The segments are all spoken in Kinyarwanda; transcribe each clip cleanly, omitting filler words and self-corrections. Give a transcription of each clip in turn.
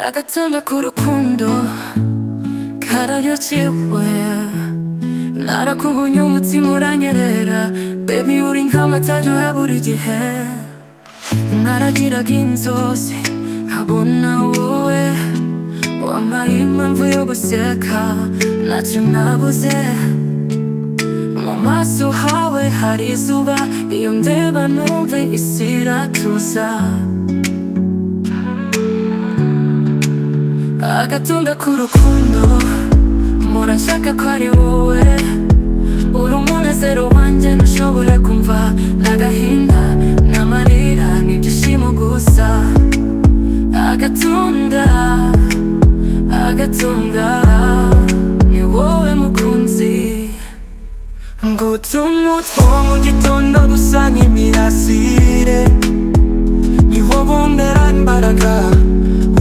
agatunda k'urukundo kararyoshyewe narakubonye umutima uranyerera baby uri nk'amata aryoha buri gihe naragiraga inzozi nkabona wowe wampaye impamvu yo guseka ntacyo nabuze mu maso hawe hari izuba iyo ndeba numve isi iratuza agatunda k'urukundo mpora nshaka ko ari wowe uri umunezero wanjye ntushobora kumva n'agahinda n'amarira n'ibyishimo gusa agatunda ni wowe mukunzi ngutuma utwo mu gitondo dusa nk'imirasire ni wowe wongera imbaraga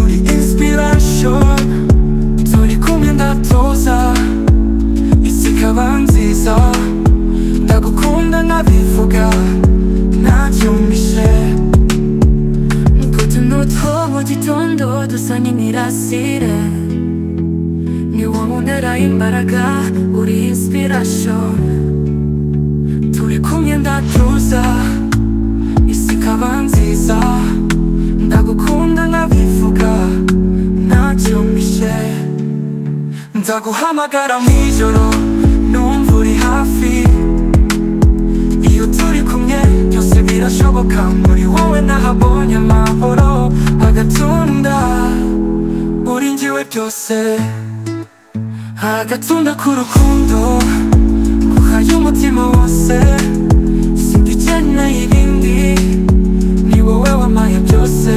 uri inspiration turi kumwe ndatoza isi ikaba nziza ndagukunda nkabivuga ntabyumvishe ngutuma utwo mu gitondo dusa nk'imirasire ni wowe wongera imbaraga uri inspiration turi kumwe ndatuza isi ikaba nziza ndagukunda nkabivuga ntabyumvishe nzaguhamagara mw'ijoro numva uri hafi iyo turi kumwe byose birashoboka muri wowe nahabonye amahoro agatunda uri njyewe byose agatunda k'urukundo guhaye umutima wose sindikeneye ibindi ni wowe wampaye byose